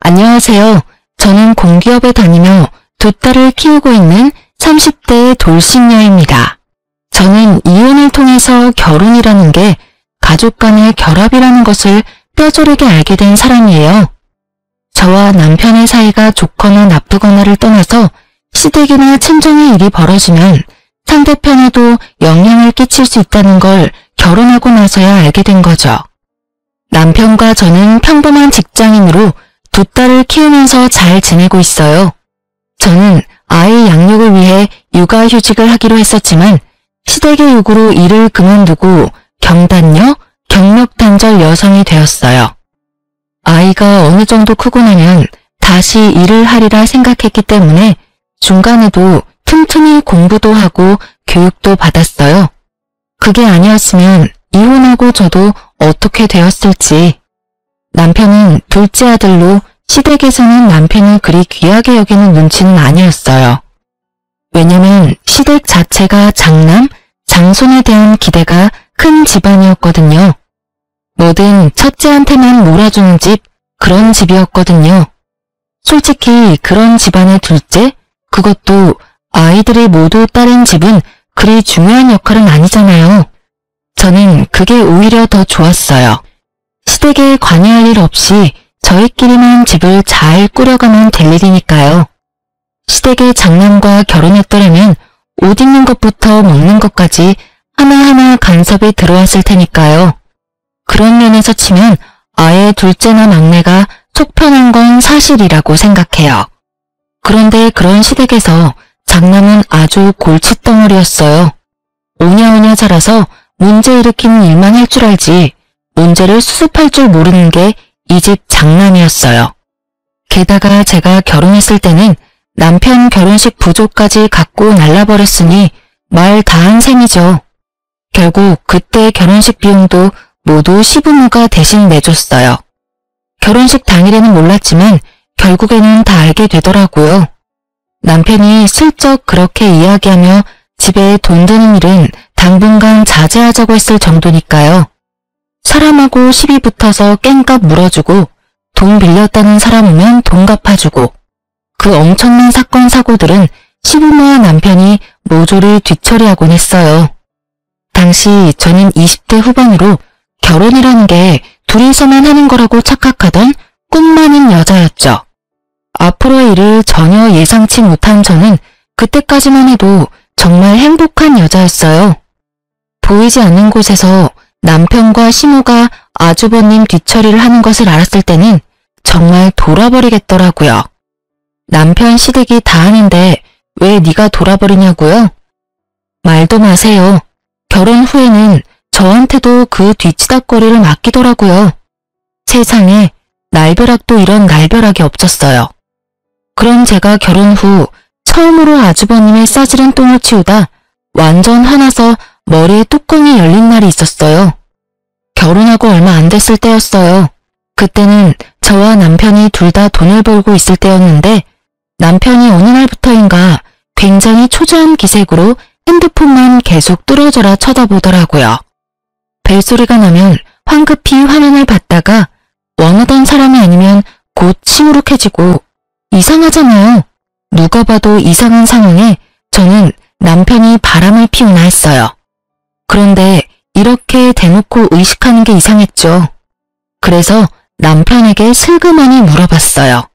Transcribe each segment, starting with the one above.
안녕하세요. 저는 공기업에 다니며 두 딸을 키우고 있는 30대의 돌싱녀입니다. 저는 이혼을 통해서 결혼이라는 게 가족 간의 결합이라는 것을 뼈저리게 알게 된 사람이에요. 저와 남편의 사이가 좋거나 나쁘거나를 떠나서 시댁이나 친정의 일이 벌어지면 상대편에도 영향을 끼칠 수 있다는 걸 결혼하고 나서야 알게 된 거죠. 남편과 저는 평범한 직장인으로 두 딸을 키우면서 잘 지내고 있어요. 저는 아이 양육을 위해 육아휴직을 하기로 했었지만 시댁의 요구로 일을 그만두고 경단녀, 경력단절 여성이 되었어요. 아이가 어느 정도 크고 나면 다시 일을 하리라 생각했기 때문에 중간에도 틈틈이 공부도 하고 교육도 받았어요. 그게 아니었으면 이혼하고 저도 어떻게 되었을지. 남편은 둘째 아들로 시댁에서는 남편을 그리 귀하게 여기는 눈치는 아니었어요. 왜냐면 시댁 자체가 장남, 장손에 대한 기대가 큰 집안이었거든요. 뭐든 첫째한테만 몰아주는 집, 그런 집이었거든요. 솔직히 그런 집안의 둘째, 그것도 아이들이 모두 딸인 집은 그리 중요한 역할은 아니잖아요. 저는 그게 오히려 더 좋았어요. 시댁에 관여할 일 없이 저희끼리만 집을 잘 꾸려가면 될 일이니까요. 시댁의 장남과 결혼했더라면 옷 입는 것부터 먹는 것까지 하나하나 간섭이 들어왔을 테니까요. 그런 면에서 치면 아예 둘째나 막내가 속 편한 건 사실이라고 생각해요. 그런데 그런 시댁에서 장남은 아주 골칫덩어리였어요. 오냐오냐 자라서 문제 일으키는 일만 할 줄 알지 문제를 수습할 줄 모르는 게 이 집 장남이었어요. 게다가 제가 결혼했을 때는 남편 결혼식 부조까지 갖고 날라버렸으니 말 다한 셈이죠. 결국 그때 결혼식 비용도 모두 시부모가 대신 내줬어요. 결혼식 당일에는 몰랐지만 결국에는 다 알게 되더라고요. 남편이 슬쩍 그렇게 이야기하며 집에 돈 드는 일은 당분간 자제하자고 했을 정도니까요. 사람하고 시비 붙어서 깽값 물어주고 돈 빌렸다는 사람 오면 돈 갚아주고 그 엄청난 사건 사고들은 시부모와 남편이 모조리 뒤처리하곤 했어요. 당시 저는 20대 후반으로 결혼이라는 게 둘이서만 하는 거라고 착각하던 꿈 많은 여자였죠. 앞으로의 일을 전혀 예상치 못한 저는 그때까지만 해도 정말 행복한 여자였어요. 보이지 않는 곳에서 남편과 시모가 아주버님 뒤처리를 하는 것을 알았을 때는 정말 돌아버리겠더라고요. 남편 시댁이 다 하는데 왜 네가 돌아버리냐고요? 말도 마세요. 결혼 후에는 저한테도 그 뒤치다꺼리를 맡기더라고요. 세상에 날벼락도 이런 날벼락이 없었어요. 그럼 제가 결혼 후 처음으로 아주버님의 싸지른 똥을 치우다 완전 화나서 머리에 뚜껑이 열린 날이 있었어요. 결혼하고 얼마 안 됐을 때였어요. 그때는 저와 남편이 둘 다 돈을 벌고 있을 때였는데 남편이 어느 날부터인가 굉장히 초조한 기색으로 핸드폰만 계속 뚫어져라 쳐다보더라고요. 벨소리가 나면 황급히 화면을 받다가 원하던 사람이 아니면 곧 시무룩해지고 이상하잖아요. 누가 봐도 이상한 상황에 저는 남편이 바람을 피우나 했어요. 그런데 이렇게 대놓고 의식하는 게 이상했죠. 그래서 남편에게 슬그머니 물어봤어요.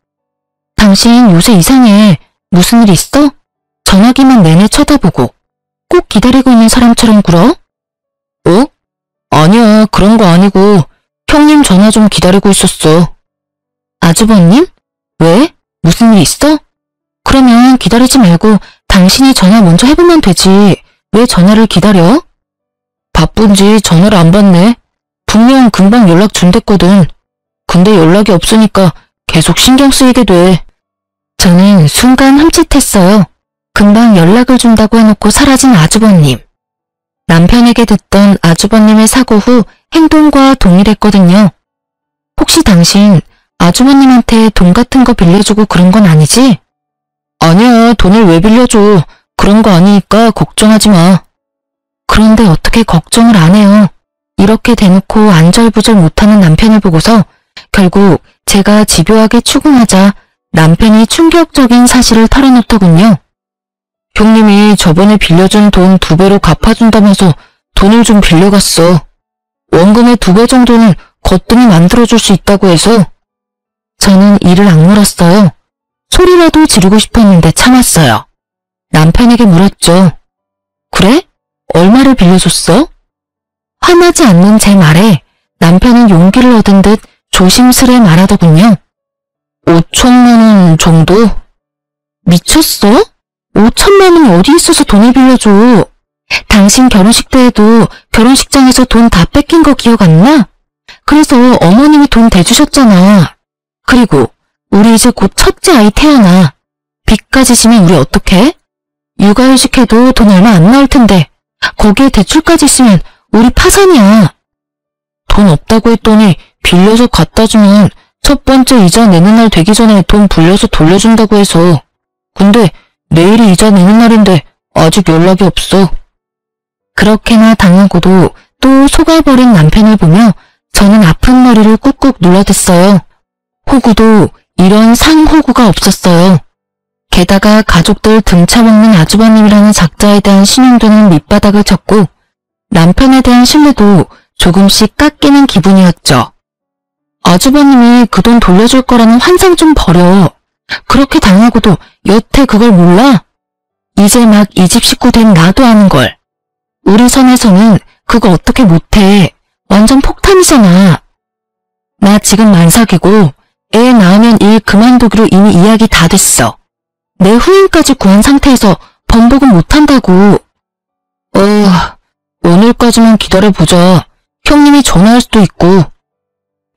당신 요새 이상해. 무슨 일 있어? 전화기만 내내 쳐다보고 꼭 기다리고 있는 사람처럼 굴어? 어? 아니야, 그런 거 아니고 형님 전화 좀 기다리고 있었어. 아주버님? 왜? 무슨 일 있어? 그러면 기다리지 말고 당신이 전화 먼저 해보면 되지. 왜 전화를 기다려? 바쁜지 전화를 안 받네. 분명 금방 연락 준댔거든. 근데 연락이 없으니까 계속 신경 쓰이게 돼. 저는 순간 흠칫했어요. 금방 연락을 준다고 해놓고 사라진 아주버님. 남편에게 듣던 아주버님의 사고 후 행동과 동일했거든요. 혹시 당신 아주버님한테 돈 같은 거 빌려주고 그런 건 아니지? 아니야, 돈을 왜 빌려줘. 그런 거 아니니까 걱정하지 마. 그런데 어떻게 걱정을 안 해요. 이렇게 대놓고 안절부절 못하는 남편을 보고서 결국 제가 집요하게 추궁하자 남편이 충격적인 사실을 털어놓더군요. 형님이 저번에 빌려준 돈 2배로 갚아준다면서 돈을 좀 빌려갔어. 원금의 2배 정도는 거뜬히 만들어줄 수 있다고 해서. 저는 이를 악물었어요. 소리라도 지르고 싶었는데 참았어요. 남편에게 물었죠. 그래? 얼마를 빌려줬어? 화나지 않는 제 말에 남편은 용기를 얻은 듯 조심스레 말하더군요. 5천만 원 정도? 미쳤어? 5천만 원이 어디 있어서 돈을 빌려줘? 당신 결혼식 때에도 결혼식장에서 돈 다 뺏긴 거 기억 안 나? 그래서 어머님이 돈 대주셨잖아. 그리고 우리 이제 곧 첫째 아이 태어나. 빚까지 지면 우리 어떡해? 육아휴직 해도 돈 얼마 안 나올 텐데 거기에 대출까지 있으면 우리 파산이야. 돈 없다고 했더니 빌려서 갖다 주면 첫 번째 이자 내는 날 되기 전에 돈 불려서 돌려준다고 해서. 근데 내일이 이자 내는 날인데 아직 연락이 없어. 그렇게나 당하고도 또 속아버린 남편을 보며 저는 아픈 머리를 꾹꾹 눌러댔어요. 호구도 이런 상호구가 없었어요. 게다가 가족들 등쳐먹는 아주버님이라는 작자에 대한 신용도는 밑바닥을 쳤고 남편에 대한 신뢰도 조금씩 깎이는 기분이었죠. 아주버님이 그 돈 돌려줄 거라는 환상 좀 버려. 그렇게 당하고도 여태 그걸 몰라? 이제 막 이 집 식구 된 나도 아는걸. 우리 선에서는 그거 어떻게 못해. 완전 폭탄이잖아. 나 지금 만삭이고 애 낳으면 일 그만두기로 이미 이야기 다 됐어. 내 후임까지 구한 상태에서 번복은 못한다고. 오늘까지만 기다려보자. 형님이 전화할 수도 있고.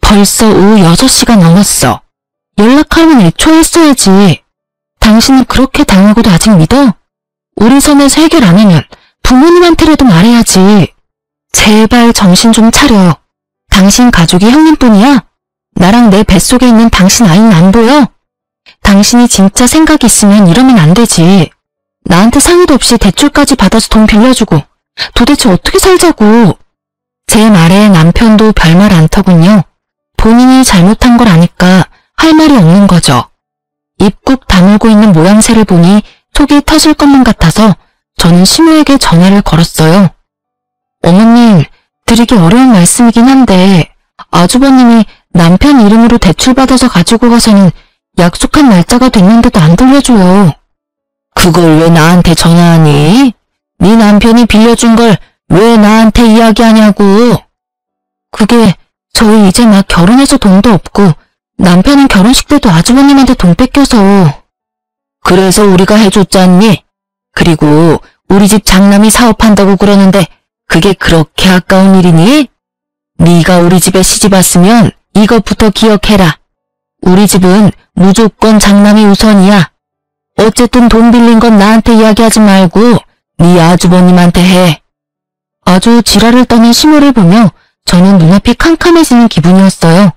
벌써 오후 6시가 넘었어. 연락하면 애초에 했어야지. 당신은 그렇게 당하고도 아직 믿어? 우리 선에서 해결 안 하면 부모님한테라도 말해야지. 제발 정신 좀 차려. 당신 가족이 형님뿐이야? 나랑 내 뱃속에 있는 당신 아이는 안 보여? 당신이 진짜 생각이 있으면 이러면 안 되지. 나한테 상의도 없이 대출까지 받아서 돈 빌려주고 도대체 어떻게 살자고. 제 말에 남편도 별말 안 터군요. 본인이 잘못한 걸 아니까 할 말이 없는 거죠. 입 꾹 다물고 있는 모양새를 보니 속이 터질 것만 같아서 저는 시모에게 전화를 걸었어요. 어머님, 드리기 어려운 말씀이긴 한데 아주버님이 남편 이름으로 대출받아서 가지고 가서는 약속한 날짜가 됐는데도 안 돌려줘요. 그걸 왜 나한테 전화하니? 네 남편이 빌려준 걸 왜 나한테 이야기하냐고. 그게 저희 이제 막 결혼해서 돈도 없고 남편은 결혼식 때도 아주버님한테 돈 뺏겨서. 그래서 우리가 해줬잖니? 그리고 우리 집 장남이 사업한다고 그러는데 그게 그렇게 아까운 일이니? 네가 우리 집에 시집 왔으면 이것부터 기억해라. 우리 집은 무조건 장남이 우선이야. 어쨌든 돈 빌린 건 나한테 이야기하지 말고 네 아주버님한테 해. 아주 지랄을 떠는 시모를 보며 저는 눈앞이 캄캄해지는 기분이었어요.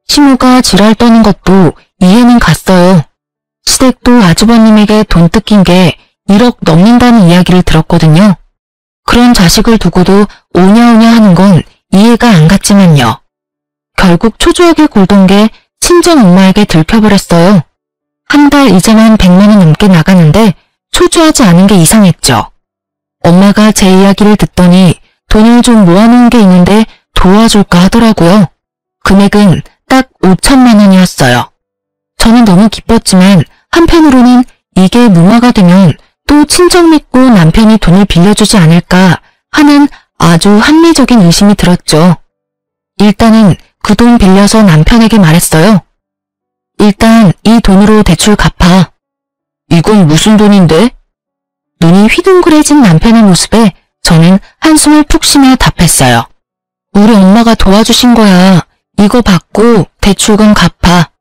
시모가 지랄 떠는 것도 이해는 갔어요. 시댁도 아주버님에게 돈 뜯긴 게 1억 넘는다는 이야기를 들었거든요. 그런 자식을 두고도 오냐오냐 하는 건 이해가 안 갔지만요. 결국 초조하게 굴던 게 친정 엄마에게 들켜버렸어요. 한 달 이자만 100만 원 넘게 나가는데 초조하지 않은 게 이상했죠. 엄마가 제 이야기를 듣더니 돈을 좀 모아놓은 게 있는데 도와줄까 하더라고요. 금액은 딱 5천만 원이었어요. 저는 너무 기뻤지만 한편으로는 이게 무마가 되면 또 친정 믿고 남편이 돈을 빌려주지 않을까 하는 아주 합리적인 의심이 들었죠. 일단은 그 돈 빌려서 남편에게 말했어요. 일단 이 돈으로 대출 갚아. 이건 무슨 돈인데? 눈이 휘둥그레진 남편의 모습에 저는 한숨을 푹 쉬며 답했어요. 우리 엄마가 도와주신 거야. 이거 받고 대출금 갚아.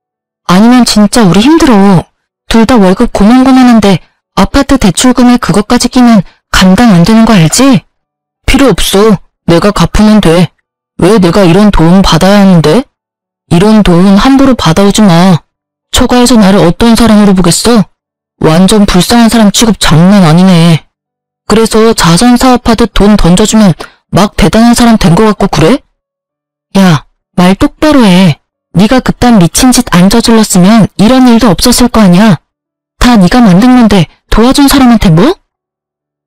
아니면 진짜 우리 힘들어. 둘 다 월급 고만고만한데 아파트 대출금에 그것까지 끼면 감당 안 되는 거 알지? 필요 없어. 내가 갚으면 돼. 왜 내가 이런 도움 받아야 하는데? 이런 도움 함부로 받아오지 마. 처가에서 나를 어떤 사람으로 보겠어? 완전 불쌍한 사람 취급 장난 아니네. 그래서 자선 사업하듯 돈 던져주면 막 대단한 사람 된 것 같고 그래? 야, 말 똑바로 해. 네가 그딴 미친 짓 안 저질렀으면 이런 일도 없었을 거 아니야. 다 네가 만든 건데 도와준 사람한테 뭐?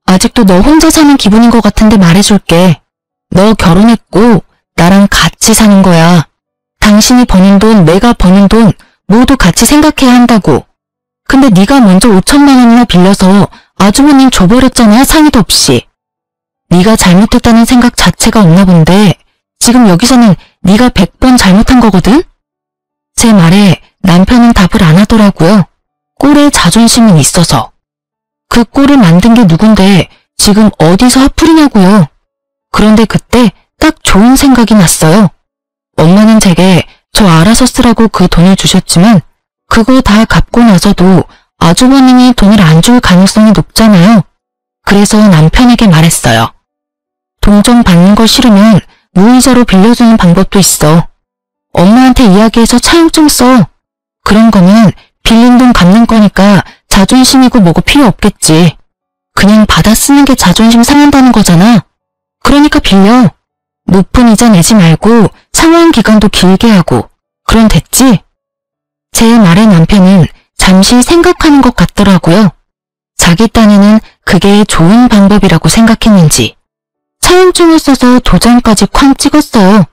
아직도 너 혼자 사는 기분인 것 같은데 말해줄게. 너 결혼했고 나랑 같이 사는 거야. 당신이 버는 돈, 내가 버는 돈 모두 같이 생각해야 한다고. 근데 네가 먼저 5천만 원이나 빌려서 아주버님 줘버렸잖아, 상의도 없이. 네가 잘못했다는 생각 자체가 없나 본데 지금 여기서는 네가 100번 잘못한 거거든? 제 말에 남편은 답을 안 하더라고요. 꼴에 자존심은 있어서. 그 꼴을 만든 게 누군데 지금 어디서 화풀이냐고요. 그런데 그때 딱 좋은 생각이 났어요. 엄마는 제게 저 알아서 쓰라고 그 돈을 주셨지만 그거 다 갚고 나서도 아주버님이 돈을 안 줄 가능성이 높잖아요. 그래서 남편에게 말했어요. 동정 받는 거 싫으면 무이자로 빌려주는 방법도 있어. 엄마한테 이야기해서 차용 좀 써. 그런 거면 빌린 돈 갚는 거니까 자존심이고 뭐고 필요 없겠지. 그냥 받아 쓰는 게 자존심 상한다는 거잖아. 그러니까 빌려. 높은 이자 내지 말고 상환 기간도 길게 하고. 그럼 됐지? 제 말에 남편은 잠시 생각하는 것 같더라고요. 자기 딴에는 그게 좋은 방법이라고 생각했는지. 차용증을 써서 도장까지 쾅 찍었어요.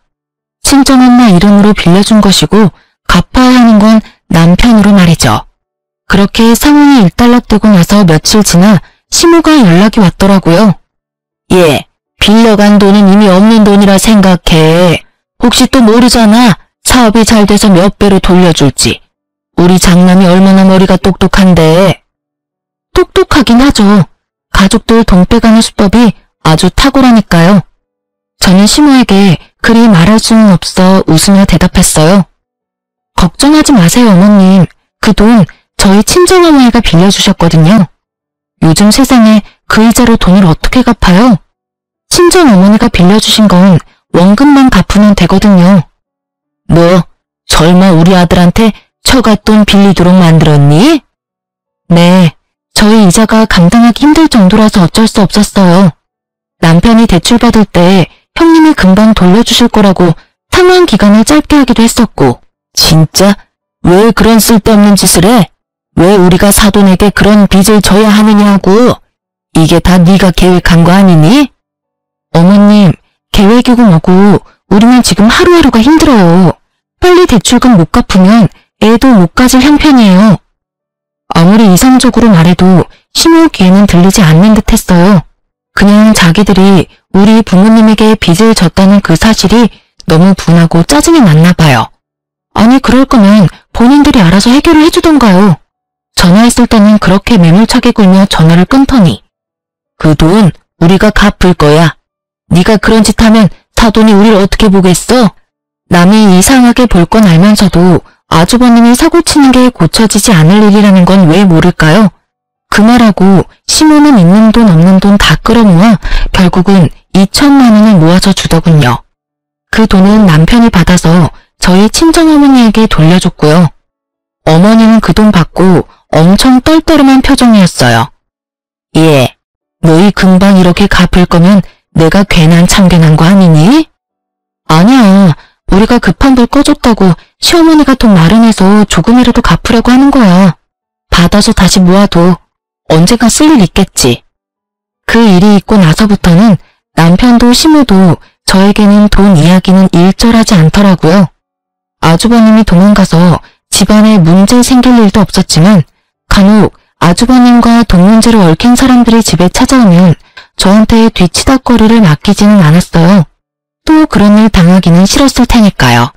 친정엄마 이름으로 빌려준 것이고 갚아야 하는 건 남편으로 말이죠. 그렇게 상황이 일단락되고 나서 며칠 지나 시모가 연락이 왔더라고요. 예, 빌려간 돈은 이미 없는 돈이라 생각해. 혹시 또 모르잖아. 사업이 잘 돼서 몇 배로 돌려줄지. 우리 장남이 얼마나 머리가 똑똑한데. 똑똑하긴 하죠. 가족들 돈 빼가는 수법이 아주 탁월하니까요. 저는 시모에게 그리 말할 수는 없어 웃으며 대답했어요. 걱정하지 마세요, 어머님. 그 돈 저희 친정어머니가 빌려주셨거든요. 요즘 세상에 그 이자로 돈을 어떻게 갚아요? 친정어머니가 빌려주신 건 원금만 갚으면 되거든요. 뭐, 설마 우리 아들한테 처갓돈 빌리도록 만들었니? 네, 저희 이자가 감당하기 힘들 정도라서 어쩔 수 없었어요. 남편이 대출받을 때 형님이 금방 돌려주실 거라고 상환 기간을 짧게 하기도 했었고. 진짜? 왜 그런 쓸데없는 짓을 해? 왜 우리가 사돈에게 그런 빚을 져야 하느냐고. 이게 다 네가 계획한 거 아니니? 어머님, 계획이고 뭐고 우리는 지금 하루하루가 힘들어요. 빨리 대출금 못 갚으면 애도 못 가질 형편이에요. 아무리 이성적으로 말해도 시모 귀에는 들리지 않는 듯 했어요. 그냥 자기들이 우리 부모님에게 빚을 졌다는 그 사실이 너무 분하고 짜증이 났나 봐요. 아니 그럴 거면 본인들이 알아서 해결을 해주던가요. 전화했을 때는 그렇게 매몰차게 굴며 전화를 끊더니 그 돈 우리가 갚을 거야. 네가 그런 짓 하면 사돈이 우리를 어떻게 보겠어? 남이 이상하게 볼 건 알면서도 아주버님이 사고치는 게 고쳐지지 않을 일이라는 건 왜 모를까요? 그 말하고 시모는 있는 돈 없는 돈 다 끌어모아 결국은 2천만 원을 모아서 주더군요. 그 돈은 남편이 받아서 저희 친정어머니에게 돌려줬고요. 어머니는 그 돈 받고 엄청 떨떠름한 표정이었어요. 예, 너희 금방 이렇게 갚을 거면 내가 괜한 참견한 거 아니니? 아니야, 우리가 급한 불 꺼줬다고 시어머니가 돈 마련해서 조금이라도 갚으려고 하는 거야. 받아서 다시 모아도 언젠가 쓸 일 있겠지. 그 일이 있고 나서부터는 남편도 시모도 저에게는 돈 이야기는 일절하지 않더라고요. 아주버님이 도망가서 집안에 문제 생길 일도 없었지만 간혹 아주버님과 돈 문제로 얽힌 사람들이 집에 찾아오면 저한테 뒤치다꺼리를 맡기지는 않았어요. 또 그런 일 당하기는 싫었을 테니까요.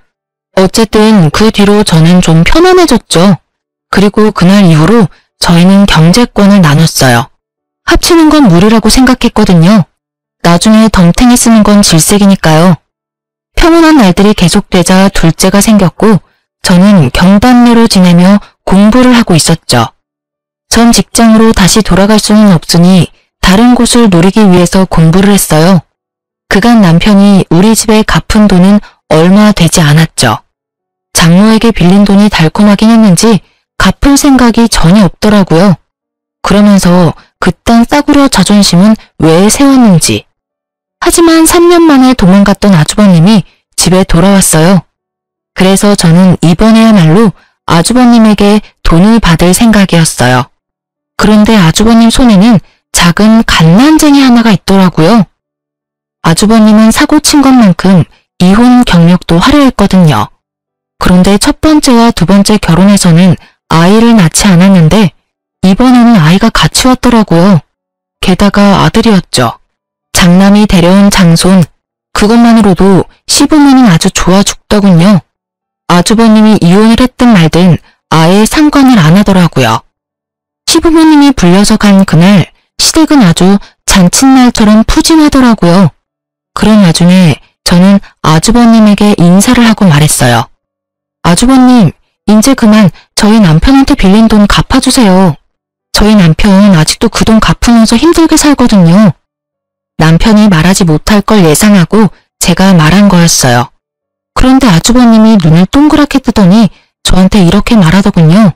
어쨌든 그 뒤로 저는 좀 편안해졌죠. 그리고 그날 이후로 저희는 경제권을 나눴어요. 합치는 건 무리라고 생각했거든요. 나중에 덤탱이 쓰는 건 질색이니까요. 평온한 날들이 계속되자 둘째가 생겼고 저는 경단녀로 지내며 공부를 하고 있었죠. 전 직장으로 다시 돌아갈 수는 없으니 다른 곳을 노리기 위해서 공부를 했어요. 그간 남편이 우리 집에 갚은 돈은 얼마 되지 않았죠. 장모에게 빌린 돈이 달콤하긴 했는지 갚을 생각이 전혀 없더라고요. 그러면서 그딴 싸구려 자존심은 왜 세웠는지. 하지만 3년 만에 도망갔던 아주버님이 집에 돌아왔어요. 그래서 저는 이번에야말로 아주버님에게 돈을 받을 생각이었어요. 그런데 아주버님 손에는 작은 갓난쟁이 하나가 있더라고요. 아주버님은 사고 친 것만큼 이혼 경력도 화려했거든요. 그런데 첫 번째와 두 번째 결혼에서는 아이를 낳지 않았는데 이번에는 아이가 같이 왔더라고요. 게다가 아들이었죠. 장남이 데려온 장손, 그것만으로도 시부모는 아주 좋아 죽더군요. 아주버님이 이혼을 했든 말든 아예 상관을 안 하더라고요. 시부모님이 불려서 간 그날 시댁은 아주 잔칫날처럼 푸짐하더라고요. 그런 와중에 저는 아주버님에게 인사를 하고 말했어요. 아주버님, 이제 그만 저희 남편한테 빌린 돈 갚아주세요. 저희 남편 아직도 그 돈 갚으면서 힘들게 살거든요. 남편이 말하지 못할 걸 예상하고 제가 말한 거였어요. 그런데 아주버님이 눈을 동그랗게 뜨더니 저한테 이렇게 말하더군요.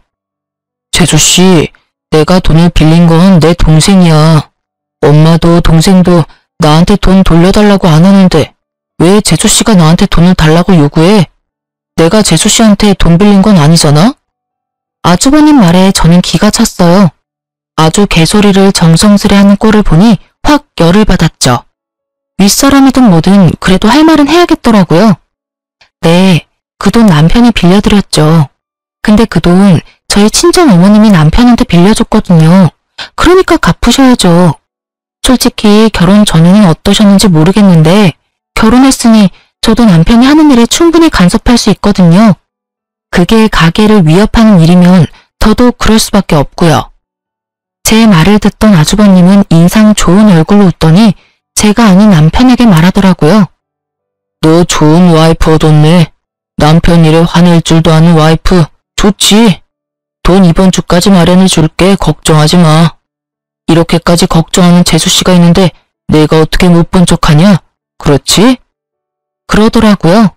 재수씨, 내가 돈을 빌린 건 내 동생이야. 엄마도 동생도 나한테 돈 돌려달라고 안 하는데 왜 재수씨가 나한테 돈을 달라고 요구해? 내가 재수씨한테 돈 빌린 건 아니잖아? 아주버님 말에 저는 기가 찼어요. 아주 개소리를 정성스레 하는 꼴을 보니 확 열을 받았죠. 윗사람이든 뭐든 그래도 할 말은 해야겠더라고요. 네, 그 돈 남편이 빌려드렸죠. 근데 그 돈 저희 친정어머님이 남편한테 빌려줬거든요. 그러니까 갚으셔야죠. 솔직히 결혼 전에는 어떠셨는지 모르겠는데 결혼했으니 저도 남편이 하는 일에 충분히 간섭할 수 있거든요. 그게 가게를 위협하는 일이면 더더욱 그럴 수밖에 없고요. 제 말을 듣던 아주버님은 인상 좋은 얼굴로 웃더니 제가 아닌 남편에게 말하더라고요. 너 좋은 와이프 얻었네. 남편 일에 화낼 줄도 아는 와이프. 좋지. 돈 이번 주까지 마련해 줄게. 걱정하지 마. 이렇게까지 걱정하는 재수씨가 있는데 내가 어떻게 못 본 척하냐? 그렇지? 그러더라고요.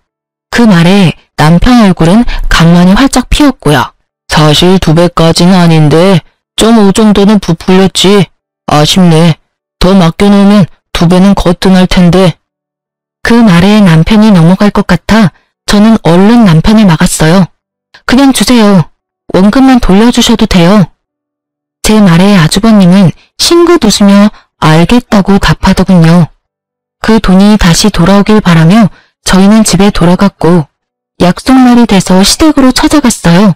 그 말에 남편 얼굴은 강만이 활짝 피었고요. 사실 2배까지는 아닌데 0.5 정도는 부풀렸지. 아쉽네. 더 맡겨놓으면 2배는 거뜬할 텐데. 그 말에 남편이 넘어갈 것 같아 저는 얼른 남편을 막았어요. 그냥 주세요. 원금만 돌려주셔도 돼요. 제 말에 아주버님은 싱긋 웃으며 알겠다고 답하더군요. 그 돈이 다시 돌아오길 바라며 저희는 집에 돌아갔고 약속날이 돼서 시댁으로 찾아갔어요.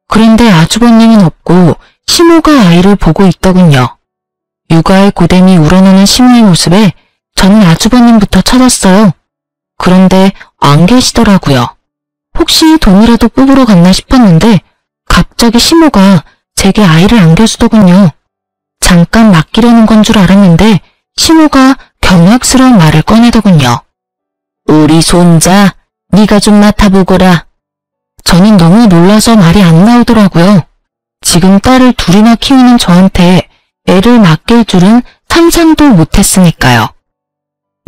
그런데 아주버님은 없고 시모가 아이를 보고 있더군요. 육아의 고됨이 우러나는 시모의 모습에 저는 아주버님부터 찾았어요. 그런데 안 계시더라고요. 혹시 돈이라도 뽑으러 갔나 싶었는데 갑자기 시모가 제게 아이를 안겨주더군요. 잠깐 맡기려는 건 줄 알았는데 시모가 경악스러운 말을 꺼내더군요. 우리 손자, 네가 좀 맡아보거라. 저는 너무 놀라서 말이 안 나오더라고요. 지금 딸을 둘이나 키우는 저한테 애를 맡길 줄은 상상도 못했으니까요.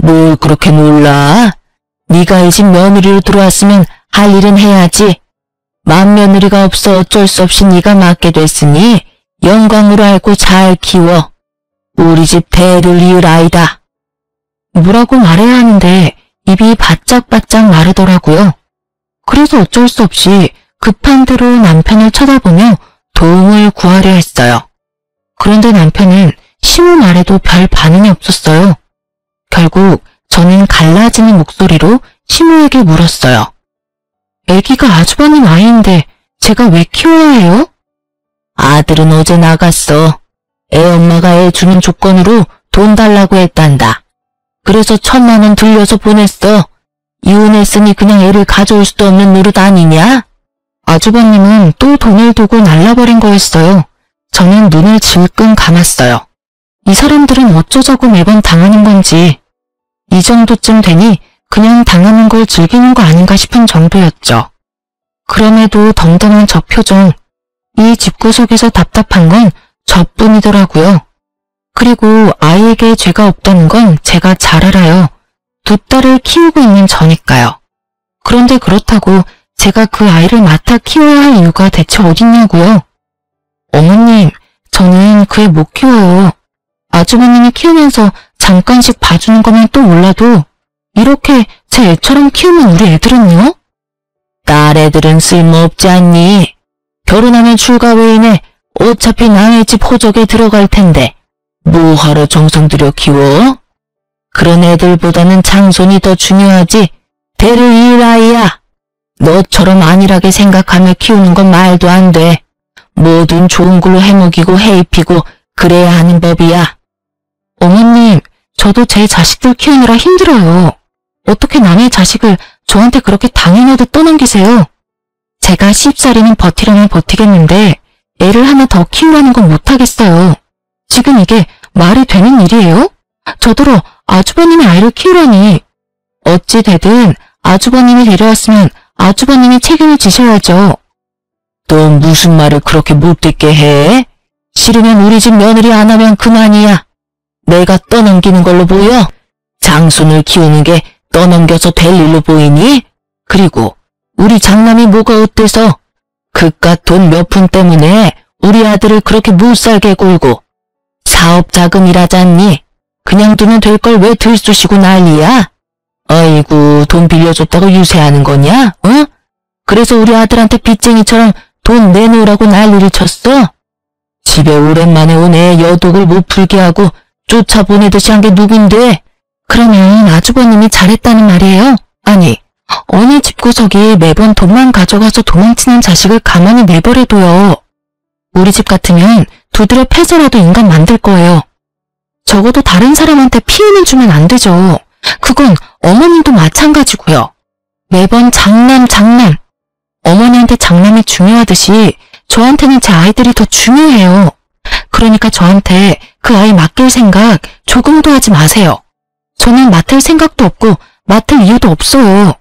뭘 그렇게 놀라? 네가 이 집 며느리로 들어왔으면 할 일은 해야지. 맏며느리가 없어 어쩔 수 없이 네가 맡게 됐으니 영광으로 알고 잘 키워. 우리 집 대를 이을 아이다. 뭐라고 말해야 하는데 입이 바짝바짝 마르더라고요. 그래서 어쩔 수 없이 급한 대로 남편을 쳐다보며 도움을 구하려 했어요. 그런데 남편은 시모 말에도 별 반응이 없었어요. 결국 저는 갈라지는 목소리로 시모에게 물었어요. 애기가 아주버님 아이인데 제가 왜 키워야 해요? 아들은 어제 나갔어. 애 엄마가 애 주는 조건으로 돈 달라고 했단다. 그래서 1,000만 원 들려서 보냈어. 이혼했으니 그냥 애를 가져올 수도 없는 노릇 아니냐? 아주버님은 또 돈을 두고 날라버린 거였어요. 저는 눈을 질끈 감았어요. 이 사람들은 어쩌자고 매번 당하는 건지. 이 정도쯤 되니 그냥 당하는 걸 즐기는 거 아닌가 싶은 정도였죠. 그럼에도 덤덤한 저 표정, 이 집구석에서 답답한 건 저뿐이더라고요. 그리고 아이에게 죄가 없다는 건 제가 잘 알아요. 2딸을 키우고 있는 저니까요. 그런데 그렇다고 제가 그 아이를 맡아 키워야 할 이유가 대체 어딨냐고요. 어머님, 저는 그 애 못 키워요. 아주버님이 키우면서 잠깐씩 봐주는 거면 또 몰라도 이렇게 제 애처럼 키우면 우리 애들은요? 딸애들은 쓸모없지 않니? 결혼하면 출가 외인에 어차피 남의 집 호적에 들어갈 텐데 뭐하러 정성 들여 키워? 그런 애들보다는 장손이 더 중요하지. 대를 이을 아이야. 너처럼 안일하게 생각하며 키우는 건 말도 안 돼. 뭐든 좋은 걸로 해먹이고 해입히고 그래야 하는 법이야. 어머님, 저도 제 자식들 키우느라 힘들어요. 어떻게 남의 자식을 저한테 그렇게 당연하듯 떠넘기세요? 제가 10살이면 버티려면 버티겠는데 애를 하나 더 키우라는 건 못하겠어요. 지금 이게 말이 되는 일이에요? 저더러 아주버님의 아이를 키우라니. 어찌 되든 아주버님이 데려왔으면 아주버님이 책임을 지셔야죠. 너 무슨 말을 그렇게 못듣게 해? 싫으면 우리 집 며느리 안 하면 그만이야. 내가 떠넘기는 걸로 보여? 장손을 키우는 게 떠넘겨서 될 일로 보이니? 그리고 우리 장남이 뭐가 어때서? 그깟 돈 몇 푼 때문에 우리 아들을 그렇게 못살게 굴고 사업 자금이라잖니? 그냥 두면 될 걸 왜 들쑤시고 난리야? 아이고, 돈 빌려줬다고 유세하는 거냐? 어? 그래서 우리 아들한테 빚쟁이처럼 돈 내놓으라고 난리를 쳤어? 집에 오랜만에 온 애 여독을 못 풀게 하고 쫓아보내듯이 한 게 누군데? 그러면 아주버님이 잘했다는 말이에요? 아니, 어느 집구석이 매번 돈만 가져가서 도망치는 자식을 가만히 내버려둬요. 우리 집 같으면 두드려 패서라도 인간 만들 거예요. 적어도 다른 사람한테 피해는 주면 안 되죠. 그건 어머님도 마찬가지고요. 매번 장남. 어머니한테 장남이 중요하듯이 저한테는 제 아이들이 더 중요해요. 그러니까 저한테 그 아이 맡길 생각 조금도 하지 마세요. 저는 맡을 생각도 없고 맡을 이유도 없어요.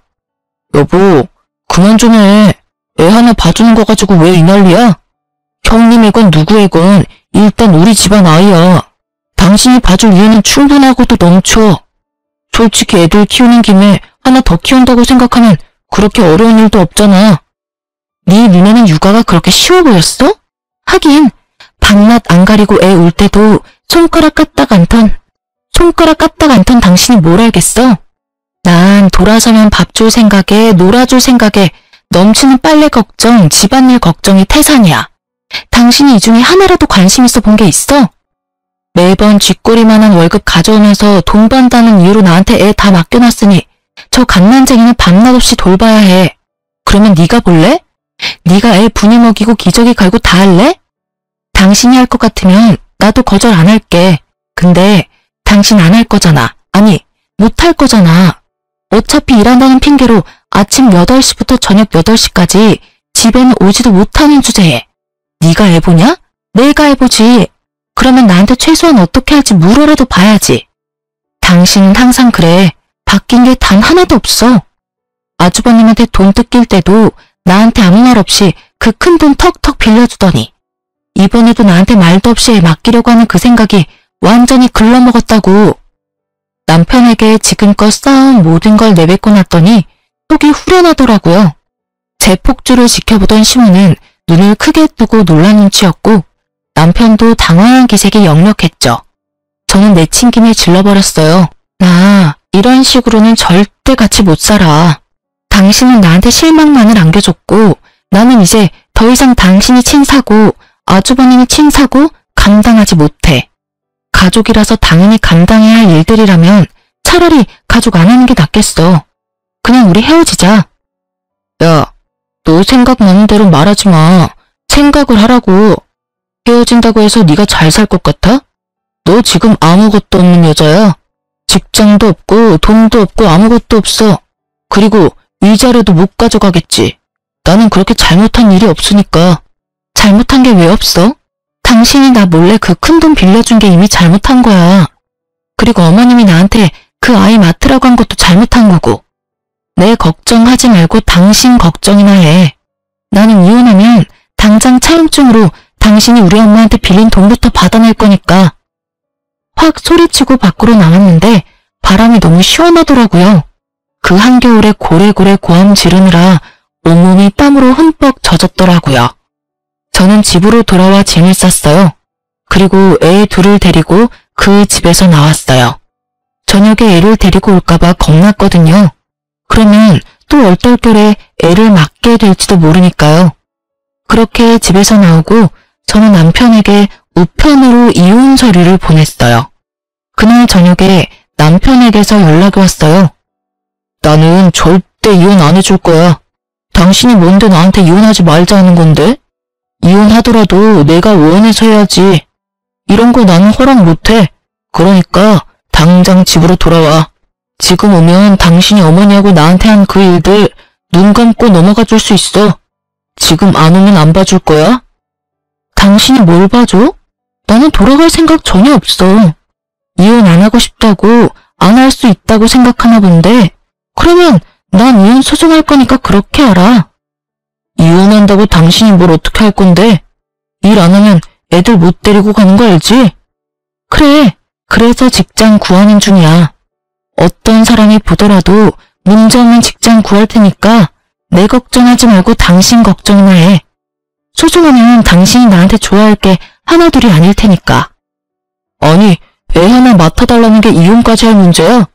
여보, 그만 좀 해. 애 하나 봐주는 거 가지고 왜 이 난리야? 형님이건 누구이건 일단 우리 집안 아이야. 당신이 봐줄 이유는 충분하고도 넘쳐. 솔직히 애들 키우는 김에 하나 더 키운다고 생각하면 그렇게 어려운 일도 없잖아. 네 눈에는 육아가 그렇게 쉬워 보였어? 하긴 밤낮 안 가리고 애 울 때도 손가락 까딱 안턴 당신이 뭘 알겠어? 난 돌아서면 밥 줄 생각에 놀아줄 생각에 넘치는 빨래 걱정, 집안일 걱정이 태산이야. 당신이 이 중에 하나라도 관심 있어 본 게 있어? 매번 쥐꼬리만한 월급 가져오면서 돈 번다는 이유로 나한테 애 다 맡겨놨으니 저 갓난쟁이는 밤낮 없이 돌봐야 해. 그러면 네가 볼래? 네가 애 분유 먹이고 기저귀 갈고 다 할래? 당신이 할 것 같으면 나도 거절 안 할게. 근데 당신 안 할 거잖아. 아니, 못 할 거잖아. 어차피 일한다는 핑계로 아침 8시부터 저녁 8시까지 집에는 오지도 못하는 주제에 네가 애 보냐? 내가 애 보지. 그러면 나한테 최소한 어떻게 할지 물어라도 봐야지. 당신은 항상 그래. 바뀐 게 단 하나도 없어. 아주버님한테 돈 뜯길 때도 나한테 아무 말 없이 그 큰 돈 턱턱 빌려주더니 이번에도 나한테 말도 없이 애 맡기려고 하는 그 생각이 완전히 글러먹었다고. 남편에게 지금껏 쌓아온 모든 걸 내뱉고 났더니 속이 후련하더라고요. 제 폭주를 지켜보던 시모는 눈을 크게 뜨고 놀란 눈치였고 남편도 당황한 기색이 역력했죠. 저는 내친 김에 질러버렸어요. 나 이런 식으로는 절대 같이 못 살아. 당신은 나한테 실망만을 안겨줬고 나는 이제 더 이상 당신이 친 사고 아주버님이 친 사고 감당하지 못해. 가족이라서 당연히 감당해야 할 일들이라면 차라리 가족 안 하는 게 낫겠어. 그냥 우리 헤어지자. 야, 너 생각나는 대로 말하지 마. 생각을 하라고. 헤어진다고 해서 네가 잘 살 것 같아? 너 지금 아무것도 없는 여자야. 직장도 없고 돈도 없고 아무것도 없어. 그리고 위자료도 못 가져가겠지. 나는 그렇게 잘못한 일이 없으니까. 잘못한 게 왜 없어? 당신이 나 몰래 그 큰 돈 빌려준 게 이미 잘못한 거야. 그리고 어머님이 나한테 그 아이 맡으라고 한 것도 잘못한 거고. 내 걱정하지 말고 당신 걱정이나 해. 나는 이혼하면 당장 차용증으로 당신이 우리 엄마한테 빌린 돈부터 받아낼 거니까. 확 소리치고 밖으로 나왔는데 바람이 너무 시원하더라고요. 그 한겨울에 고래고래 고함 지르느라 온몸이 땀으로 흠뻑 젖었더라고요. 저는 집으로 돌아와 짐을 쌌어요. 그리고 애 둘을 데리고 그 집에서 나왔어요. 저녁에 애를 데리고 올까봐 겁났거든요. 그러면 또 얼떨결에 애를 맡게 될지도 모르니까요. 그렇게 집에서 나오고 저는 남편에게 우편으로 이혼 서류를 보냈어요. 그날 저녁에 남편에게서 연락이 왔어요. 나는 절대 이혼 안 해줄 거야. 당신이 뭔데 나한테 이혼하지 말자는 건데? 이혼하더라도 내가 원해서 해야지. 이런 거 나는 허락 못해. 그러니까 당장 집으로 돌아와. 지금 오면 당신이 어머니하고 나한테 한 그 일들 눈 감고 넘어가 줄 수 있어. 지금 안 오면 안 봐줄 거야? 당신이 뭘 봐줘? 나는 돌아갈 생각 전혀 없어. 이혼 안 하고 싶다고 안 할 수 있다고 생각하나 본데 그러면 난 이혼 소송할 거니까 그렇게 알아. 이혼한다고 당신이 뭘 어떻게 할 건데? 일 안 하면 애들 못 데리고 가는 거 알지? 그래, 그래서 직장 구하는 중이야. 어떤 사람이 보더라도 문제 없는 직장 구할 테니까 내 걱정하지 말고 당신 걱정이나 해. 소송하면 당신이 나한테 좋아할 게 하나둘이 아닐 테니까. 아니, 애 하나 맡아달라는 게 이혼까지 할 문제야?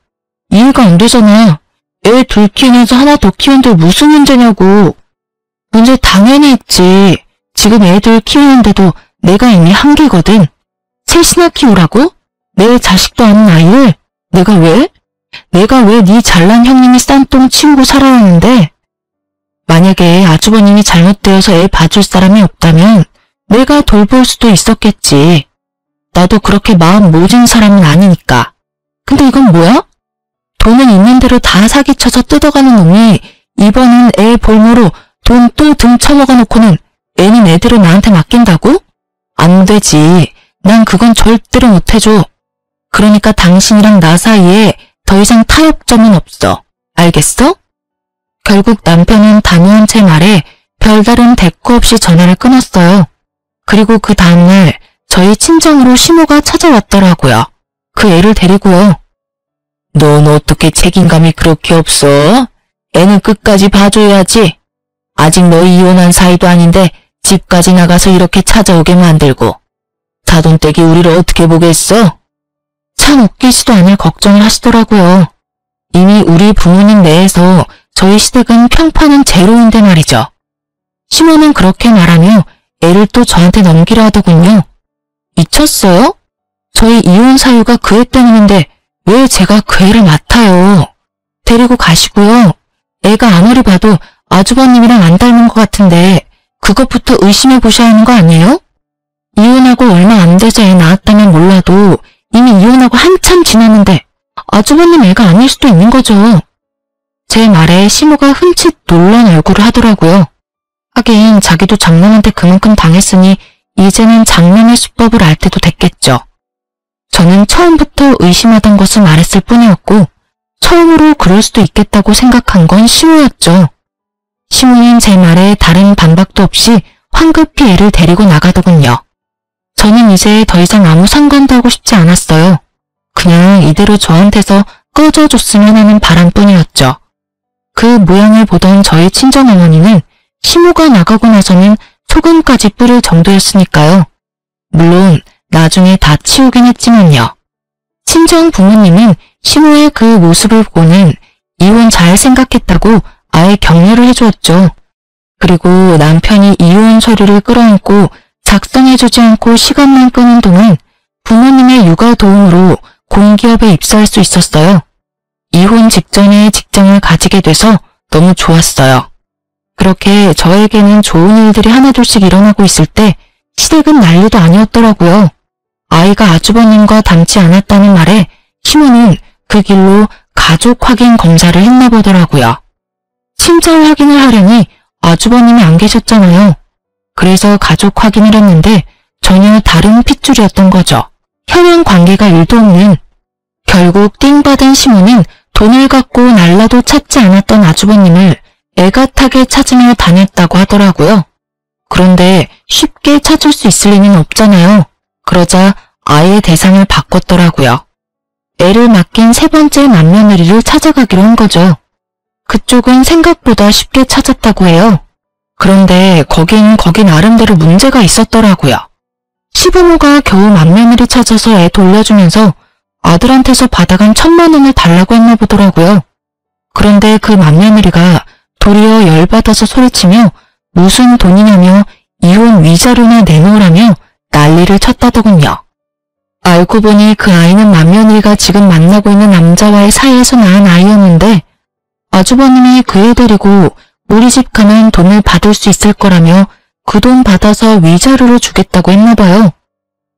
이해가 안 되잖아. 애 둘 키우면서 하나 더 키우는데 무슨 문제냐고. 문제 당연히 있지. 지금 애들 키우는데도 내가 이미 한계거든. 셋이나 키우라고? 내 자식도 아닌 아이를? 내가 왜 네 잘난 형님이 싼똥 치우고 살아야 하는데? 만약에 아주버님이 잘못되어서 애 봐줄 사람이 없다면 내가 돌볼 수도 있었겠지. 나도 그렇게 마음 모진 사람은 아니니까. 근데 이건 뭐야? 돈은 있는 대로 다 사기쳐서 뜯어가는 놈이 이번엔 애 볼모로 돈 또 등쳐먹어 놓고는 애는 애들을 나한테 맡긴다고? 안 되지. 난 그건 절대로 못해줘. 그러니까 당신이랑 나 사이에 더 이상 타협점은 없어. 알겠어? 결국 남편은 단호한 제 말에 별다른 대꾸 없이 전화를 끊었어요. 그리고 그 다음날 저희 친정으로 시모가 찾아왔더라고요. 그 애를 데리고요. 넌 어떻게 책임감이 그렇게 없어? 애는 끝까지 봐줘야지. 아직 너희 이혼한 사이도 아닌데 집까지 나가서 이렇게 찾아오게 만들고. 사돈댁이 우리를 어떻게 보겠어? 참 웃기지도 않을 걱정을 하시더라고요. 이미 우리 부모님 내에서 저희 시댁은 평판은 제로인데 말이죠. 시모는 그렇게 말하며 애를 또 저한테 넘기려 하더군요. 미쳤어요? 저희 이혼 사유가 그 애 때문인데 왜 제가 그 애를 맡아요? 데리고 가시고요. 애가 아무리 봐도 아주버님이랑 안 닮은 것 같은데 그것부터 의심해 보셔야 하는 거 아니에요? 이혼하고 얼마 안 돼서 애 낳았다면 몰라도 이미 이혼하고 한참 지났는데 아주버님 애가 아닐 수도 있는 거죠. 제 말에 시모가 흠칫 놀란 얼굴을 하더라고요. 하긴 자기도 장남한테 그만큼 당했으니 이제는 장남의 수법을 알 때도 됐겠죠. 저는 처음부터 의심하던 것을 말했을 뿐이었고 처음으로 그럴 수도 있겠다고 생각한 건 시모였죠. 시모는 제 말에 다른 반박도 없이 황급히 애를 데리고 나가더군요. 저는 이제 더 이상 아무 상관도 하고 싶지 않았어요. 그냥 이대로 저한테서 꺼져줬으면 하는 바람뿐이었죠. 그 모양을 보던 저희 친정어머니는 시모가 나가고 나서는 소금까지 뿌릴 정도였으니까요. 물론 나중에 다 치우긴 했지만요. 친정 부모님은 시모의 그 모습을 보고는 이혼 잘 생각했다고 아예 격려를 해주었죠. 그리고 남편이 이혼 서류를 끌어안고 작성해주지 않고 시간만 끄는 동안 부모님의 육아 도움으로 공기업에 입사할 수 있었어요. 이혼 직전에 직장을 가지게 돼서 너무 좋았어요. 그렇게 저에게는 좋은 일들이 하나둘씩 일어나고 있을 때 시댁은 난리도 아니었더라고요. 아이가 아주버님과 닮지 않았다는 말에 시모는 그 길로 가족 확인 검사를 했나 보더라고요. 친자 확인을 하려니 아주버님이 안 계셨잖아요. 그래서 가족 확인을 했는데 전혀 다른 핏줄이었던 거죠. 혈연 관계가 1도 없는. 결국 띵받은 시모는 돈을 갖고 날라도 찾지 않았던 아주버님을 애가타게 찾으며 다녔다고 하더라고요. 그런데 쉽게 찾을 수 있을 리는 없잖아요. 그러자 아예 대상을 바꿨더라고요. 애를 맡긴 세 번째 맏며느리를 찾아가기로 한 거죠. 그쪽은 생각보다 쉽게 찾았다고 해요. 그런데 거긴 거기 나름대로 문제가 있었더라고요. 시부모가 겨우 맏며느리 찾아서 애 돌려주면서 아들한테서 받아간 1,000만 원을 달라고 했나 보더라고요. 그런데 그 맏며느리가 도리어 열받아서 소리치며 무슨 돈이냐며 이혼 위자료나 내놓으라며 난리를 쳤다더군요. 알고 보니 그 아이는 맏며느리가 지금 만나고 있는 남자와의 사이에서 낳은 아이였는데 아주버님이 그 애 데리고 우리 집 가면 돈을 받을 수 있을 거라며 그 돈 받아서 위자료를 주겠다고 했나봐요.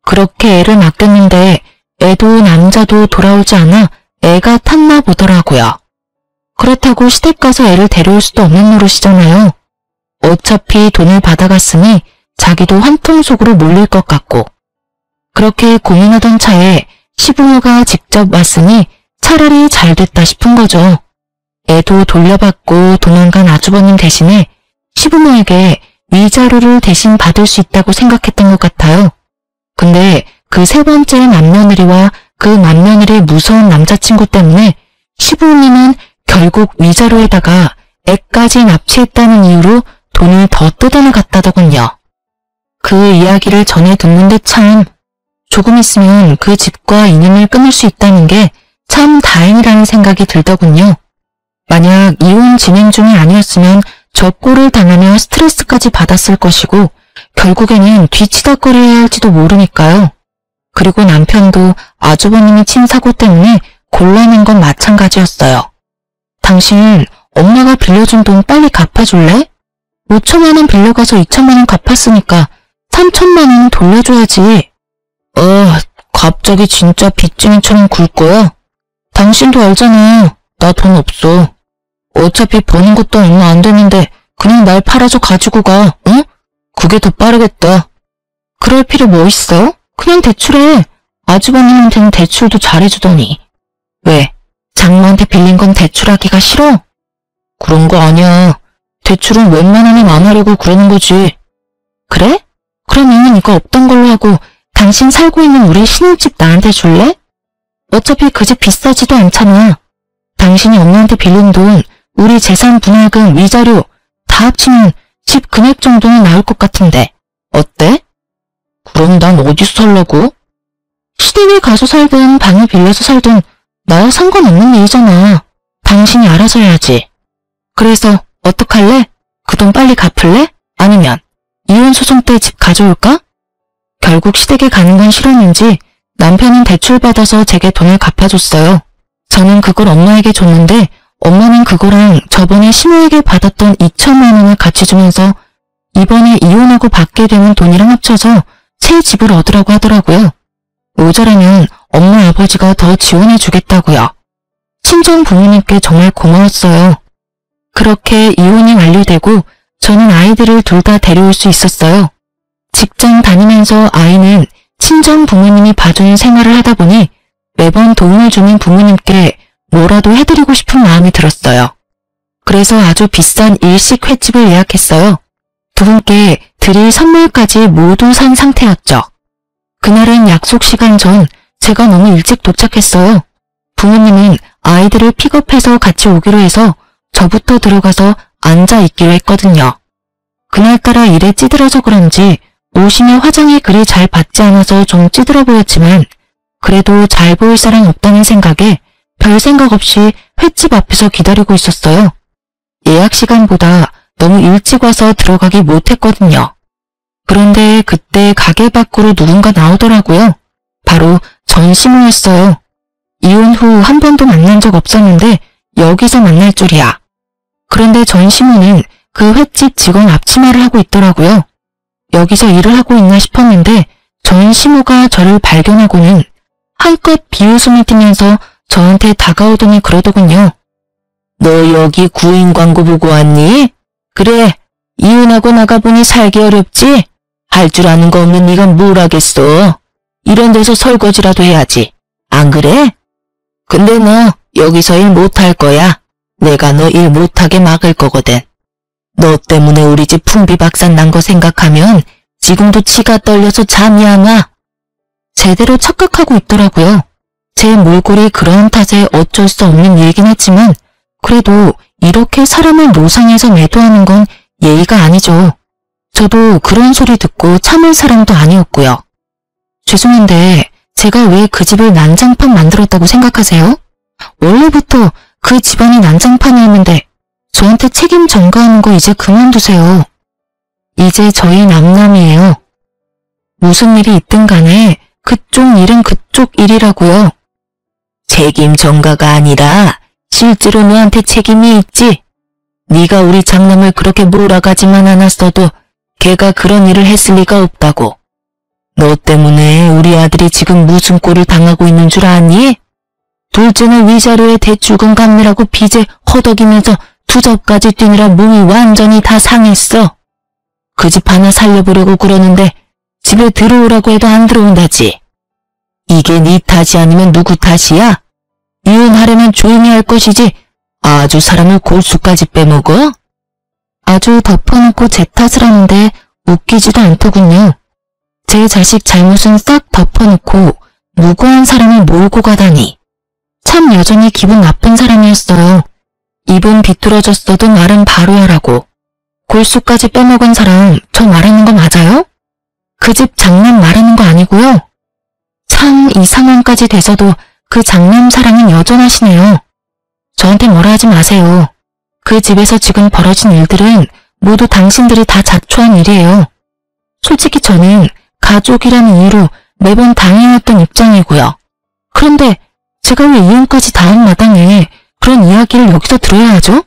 그렇게 애를 맡겼는데 애도 남자도 돌아오지 않아 애가 탔나 보더라고요. 그렇다고 시댁 가서 애를 데려올 수도 없는 노릇이잖아요. 어차피 돈을 받아갔으니 자기도 한통 속으로 몰릴 것 같고. 그렇게 고민하던 차에 시부모가 직접 왔으니 차라리 잘 됐다 싶은 거죠. 애도 돌려받고 도망간 아주버님 대신에 시부모에게 위자료를 대신 받을 수 있다고 생각했던 것 같아요. 근데 그 세 번째 맏며느리와 그 맏며느리의 무서운 남자친구 때문에 시부모님은 결국 위자료에다가 애까지 납치했다는 이유로 돈을 더 뜯어나갔다더군요. 그 이야기를 전해 듣는데 참 조금 있으면 그 집과 인연을 끊을 수 있다는 게 참 다행이라는 생각이 들더군요. 만약 이혼 진행 중이 아니었으면 저 꼴을 당하며 스트레스까지 받았을 것이고 결국에는 뒤치다거려야 할지도 모르니까요. 그리고 남편도 아주버님이 친 사고 때문에 곤란한 건 마찬가지였어요. 당신 엄마가 빌려준 돈 빨리 갚아줄래? 5천만 원 빌려가서 2천만 원 갚았으니까 3천만 원 돌려줘야지. 갑자기 진짜 빚쟁이처럼 굴 거야? 당신도 알잖아. 나 돈 없어. 어차피 버는 것도 얼마 안 되는데 그냥 날 팔아서 가지고 가, 응? 그게 더 빠르겠다. 그럴 필요 뭐 있어? 그냥 대출해. 아주버님한테는 대출도 잘해주더니. 왜? 장모한테 빌린 건 대출하기가 싫어? 그런 거 아니야. 대출은 웬만하면 안 하려고 그러는 거지. 그래? 그러면 이거 없던 걸로 하고 당신 살고 있는 우리 신혼집 나한테 줄래? 어차피 그 집 비싸지도 않잖아. 당신이 엄마한테 빌린 돈, 우리 재산 분할금, 위자료 다 합치면 집 금액 정도는 나올 것 같은데 어때? 그럼 난 어디서 살라고? 시댁에 가서 살든 방을 빌려서 살든 나야 상관없는 일이잖아. 당신이 알아서 해야지. 그래서 어떡할래? 그 돈 빨리 갚을래? 아니면 이혼 소송 때 집 가져올까? 결국 시댁에 가는 건 싫었는지 남편은 대출받아서 제게 돈을 갚아줬어요. 저는 그걸 엄마에게 줬는데 엄마는 그거랑 저번에 시모에게 받았던 2천만 원을 같이 주면서 이번에 이혼하고 받게 되는 돈이랑 합쳐서 새 집을 얻으라고 하더라고요. 모자라면 엄마 아버지가 더 지원해 주겠다고요. 친정 부모님께 정말 고마웠어요. 그렇게 이혼이 완료되고 저는 아이들을 둘 다 데려올 수 있었어요. 직장 다니면서 아이는 친정 부모님이 봐주는 생활을 하다 보니 매번 도움을 주는 부모님께 뭐라도 해드리고 싶은 마음이 들었어요. 그래서 아주 비싼 일식 횟집을 예약했어요. 두 분께 드릴 선물까지 모두 산 상태였죠. 그날은 약속 시간 전 제가 너무 일찍 도착했어요. 부모님은 아이들을 픽업해서 같이 오기로 해서 저부터 들어가서 앉아 있기로 했거든요. 그날따라 일에 찌들어서 그런지 옷이나 화장이 그리 잘 받지 않아서 좀 찌들어 보였지만 그래도 잘 보일 사람 없다는 생각에 별 생각 없이 횟집 앞에서 기다리고 있었어요. 예약 시간보다 너무 일찍 와서 들어가기 못했거든요. 그런데 그때 가게 밖으로 누군가 나오더라고요. 바로 전시모였어요. 이혼 후 한 번도 만난 적 없었는데 여기서 만날 줄이야. 그런데 전시모는 그 횟집 직원 앞치마를 하고 있더라고요. 여기서 일을 하고 있나 싶었는데 전시모가 저를 발견하고는 한껏 비웃음을 띠면서 저한테 다가오더니 그러더군요. 너 여기 구인 광고 보고 왔니? 그래, 이혼하고 나가보니 살기 어렵지? 할 줄 아는 거 없는 네가 뭘 하겠어. 이런 데서 설거지라도 해야지. 안 그래? 근데 너 여기서 일 못할 거야. 내가 너 일 못하게 막을 거거든. 너 때문에 우리 집 풍비박산 난 거 생각하면 지금도 치가 떨려서 잠이 안 와. 제대로 착각하고 있더라고요. 제 몰골이 그런 탓에 어쩔 수 없는 일이긴 했지만 그래도 이렇게 사람을 노상에서 매도하는 건 예의가 아니죠. 저도 그런 소리 듣고 참을 사람도 아니었고요. 죄송한데 제가 왜 그 집을 난장판 만들었다고 생각하세요? 원래부터 그 집안이 난장판이었는데 저한테 책임 전가하는 거 이제 그만두세요. 이제 저희 남남이에요. 무슨 일이 있든 간에 그쪽 일은 그쪽 일이라고요. 책임 전가가 아니라 실제로 너한테 책임이 있지. 네가 우리 장남을 그렇게 몰아가지만 않았어도 걔가 그런 일을 했을 리가 없다고. 너 때문에 우리 아들이 지금 무슨 꼴을 당하고 있는 줄 아니? 둘째는 위자료에 대출금 갚느라고 빚에 허덕이면서 투잡까지 뛰느라 몸이 완전히 다 상했어. 그 집 하나 살려보려고 그러는데 집에 들어오라고 해도 안 들어온다지. 이게 네 탓이 아니면 누구 탓이야? 이혼하려면 조용히 할 것이지 아주 사람을 골수까지 빼먹어? 아주 덮어놓고 제 탓을 하는데 웃기지도 않더군요. 제 자식 잘못은 싹 덮어놓고 무고한 사람을 몰고 가다니. 참 여전히 기분 나쁜 사람이었어요. 입은 비뚤어졌어도 말은 바로 하라고. 골수까지 빼먹은 사람 저 말하는 거 맞아요? 그 집 장남 말하는 거 아니고요. 참 이 상황까지 돼서도 그 장남 사랑은 여전하시네요. 저한테 뭐라 하지 마세요. 그 집에서 지금 벌어진 일들은 모두 당신들이 다 자초한 일이에요. 솔직히 저는 가족이라는 이유로 매번 당해왔던 입장이고요. 그런데 제가 왜 이혼까지 다음 마당에 그런 이야기를 여기서 들어야 하죠?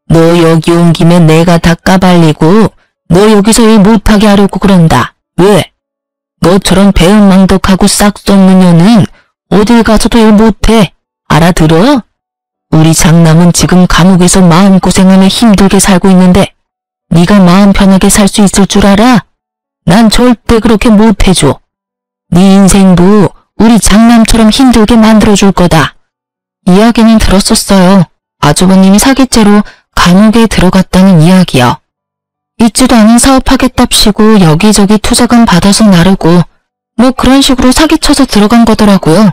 너 여기 온 김에 내가 다 까발리고 너 여기서 일 못하게 하려고 그런다. 왜? 너처럼 배은망덕하고 싹수 없는 년은 어딜 가서도 일 못해. 알아들어? 우리 장남은 지금 감옥에서 마음고생하며 힘들게 살고 있는데 네가 마음 편하게 살 수 있을 줄 알아? 난 절대 그렇게 못해줘. 네 인생도 우리 장남처럼 힘들게 만들어줄 거다. 이야기는 들었었어요. 아주버님이 사기죄로 감옥에 들어갔다는 이야기요. 있지도 않은 사업하겠답시고 여기저기 투자금 받아서 나르고 뭐 그런 식으로 사기쳐서 들어간 거더라고요.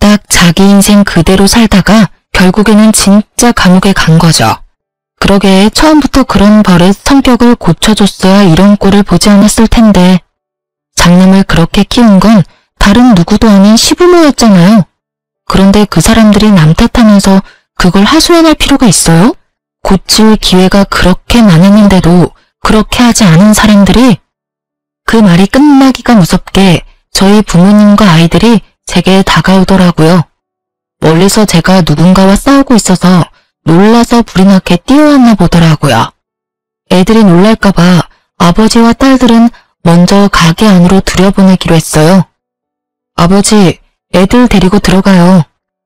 딱 자기 인생 그대로 살다가 결국에는 진짜 감옥에 간 거죠. 그러게 처음부터 그런 버릇 성격을 고쳐줬어야 이런 꼴을 보지 않았을 텐데 장남을 그렇게 키운 건 다른 누구도 아닌 시부모였잖아요. 그런데 그 사람들이 남 탓하면서 그걸 하소연할 필요가 있어요? 고칠 기회가 그렇게 많았는데도 그렇게 하지 않은 사람들이 그 말이 끝나기가 무섭게 저희 부모님과 아이들이 제게 다가오더라고요. 멀리서 제가 누군가와 싸우고 있어서 놀라서 불이 나게 뛰어왔나 보더라고요. 애들이 놀랄까봐 아버지와 딸들은 먼저 가게 안으로 들여보내기로 했어요. 아버지, 애들 데리고 들어가요.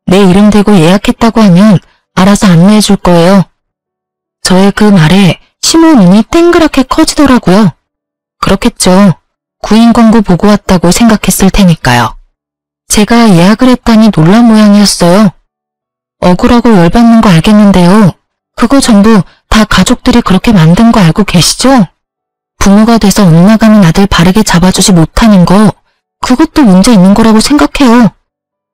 내 이름 대고 예약했다고 하면 알아서 안내해 줄 거예요. 저의 그 말에 시모 눈이 땡그랗게 커지더라고요. 그렇겠죠. 구인 광고 보고 왔다고 생각했을 테니까요. 제가 예약을 했다니 놀란 모양이었어요. 억울하고 열받는 거 알겠는데요. 그거 전부 다 가족들이 그렇게 만든 거 알고 계시죠? 부모가 돼서 엇나가는 아들 바르게 잡아주지 못하는 거 그것도 문제 있는 거라고 생각해요.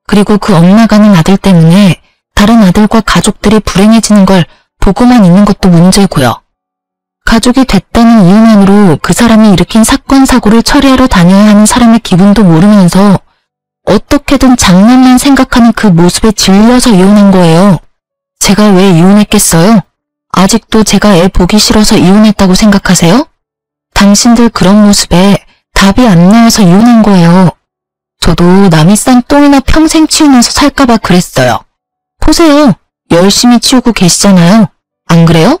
그리고 그 엇나가는 아들 때문에 다른 아들과 가족들이 불행해지는 걸 보고만 있는 것도 문제고요. 가족이 됐다는 이유만으로 그 사람이 일으킨 사건 사고를 처리하러 다녀야 하는 사람의 기분도 모르면서 어떻게든 장남만 생각하는 그 모습에 질려서 이혼한 거예요. 제가 왜 이혼했겠어요? 아직도 제가 애 보기 싫어서 이혼했다고 생각하세요? 당신들 그런 모습에 답이 안 나와서 이혼한 거예요. 저도 남이 싼 똥이나 평생 치우면서 살까봐 그랬어요. 보세요. 열심히 치우고 계시잖아요. 안 그래요?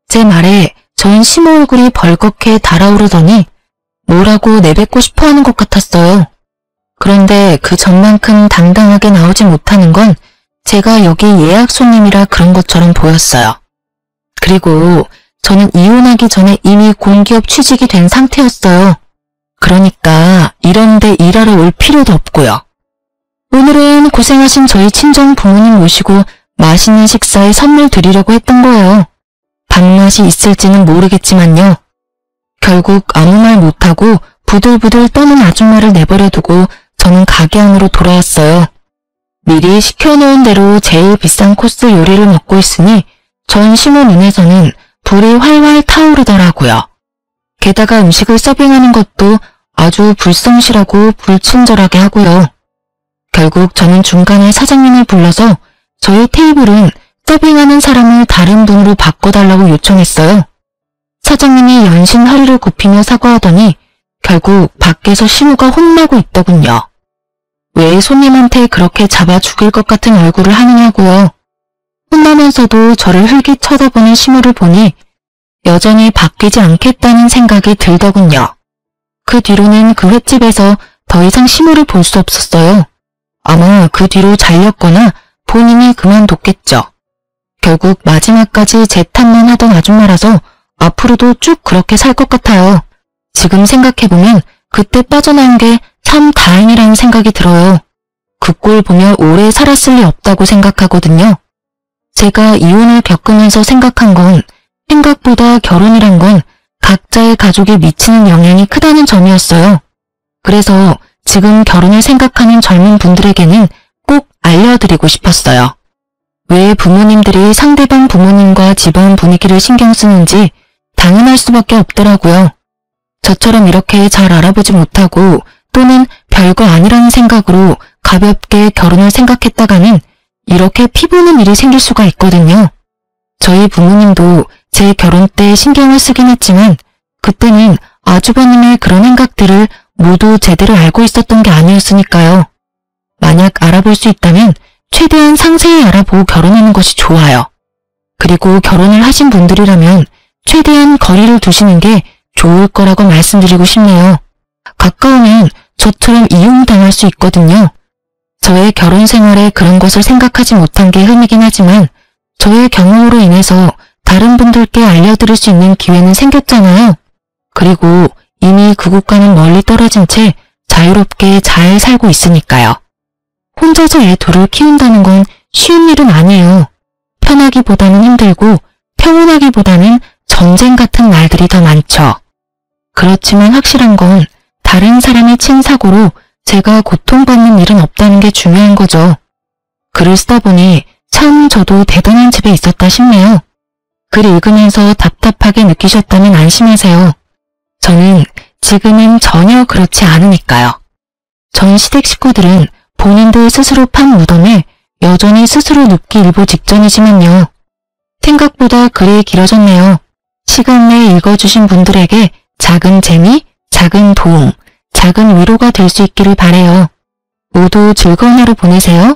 제 말에 전 시모 얼굴이 벌겋게 달아오르더니 뭐라고 내뱉고 싶어하는 것 같았어요. 그런데 그 전만큼 당당하게 나오지 못하는 건 제가 여기 예약 손님이라 그런 것처럼 보였어요. 그리고 저는 이혼하기 전에 이미 공기업 취직이 된 상태였어요. 그러니까 이런 데 일하러 올 필요도 없고요. 오늘은 고생하신 저희 친정 부모님 모시고 맛있는 식사에 선물 드리려고 했던 거예요. 밥맛이 있을지는 모르겠지만요. 결국 아무 말 못하고 부들부들 떠는 아줌마를 내버려두고 저는 가게 안으로 돌아왔어요. 미리 시켜놓은 대로 제일 비싼 코스 요리를 먹고 있으니 전 시모 눈에서는 불이 활활 타오르더라고요. 게다가 음식을 서빙하는 것도 아주 불성실하고 불친절하게 하고요. 결국 저는 중간에 사장님을 불러서 저희 테이블은 서빙하는 사람을 다른 분으로 바꿔달라고 요청했어요. 사장님이 연신 허리를 굽히며 사과하더니 결국 밖에서 시무가 혼나고 있더군요. 왜 손님한테 그렇게 잡아 죽일 것 같은 얼굴을 하느냐고요. 혼나면서도 저를 흘깃 쳐다보는 시무를 보니 여전히 바뀌지 않겠다는 생각이 들더군요. 그 뒤로는 그 횟집에서 더 이상 시무를 볼 수 없었어요. 아마 그 뒤로 잘렸거나 본인이 그만뒀겠죠. 결국 마지막까지 제 탓만 하던 아줌마라서 앞으로도 쭉 그렇게 살 것 같아요. 지금 생각해보면 그때 빠져나온 게 참 다행이라는 생각이 들어요. 그 꼴 보며 오래 살았을 리 없다고 생각하거든요. 제가 이혼을 겪으면서 생각한 건 생각보다 결혼이란 건 각자의 가족에 미치는 영향이 크다는 점이었어요. 그래서 지금 결혼을 생각하는 젊은 분들에게는 꼭 알려드리고 싶었어요. 왜 부모님들이 상대방 부모님과 집안 분위기를 신경 쓰는지 당연할 수밖에 없더라고요. 저처럼 이렇게 잘 알아보지 못하고 또는 별거 아니라는 생각으로 가볍게 결혼을 생각했다가는 이렇게 피보는 일이 생길 수가 있거든요. 저희 부모님도 제 결혼 때 신경을 쓰긴 했지만 그때는 아주버님의 그런 생각들을 모두 제대로 알고 있었던 게 아니었으니까요. 만약 알아볼 수 있다면 최대한 상세히 알아보고 결혼하는 것이 좋아요. 그리고 결혼을 하신 분들이라면 최대한 거리를 두시는 게 좋을 거라고 말씀드리고 싶네요. 가까우면 저처럼 이용당할 수 있거든요. 저의 결혼 생활에 그런 것을 생각하지 못한 게 흠이긴 하지만 저의 경험으로 인해서 다른 분들께 알려드릴 수 있는 기회는 생겼잖아요. 그리고 이미 그곳과는 멀리 떨어진 채 자유롭게 잘 살고 있으니까요. 혼자서 애 둘을 키운다는 건 쉬운 일은 아니에요. 편하기보다는 힘들고 평온하기보다는 전쟁 같은 날들이 더 많죠. 그렇지만 확실한 건 다른 사람의 친사고로 제가 고통받는 일은 없다는 게 중요한 거죠. 글을 쓰다 보니 참 저도 대단한 집에 있었다 싶네요. 글 읽으면서 답답하게 느끼셨다면 안심하세요. 저는 지금은 전혀 그렇지 않으니까요. 전 시댁 식구들은 본인들 스스로 판 무덤에 여전히 스스로 눕기 일보 직전이지만요. 생각보다 글이 길어졌네요. 시간 내에 읽어주신 분들에게 작은 재미, 작은 도움, 작은 위로가 될 수 있기를 바라요. 모두 즐거운 하루 보내세요.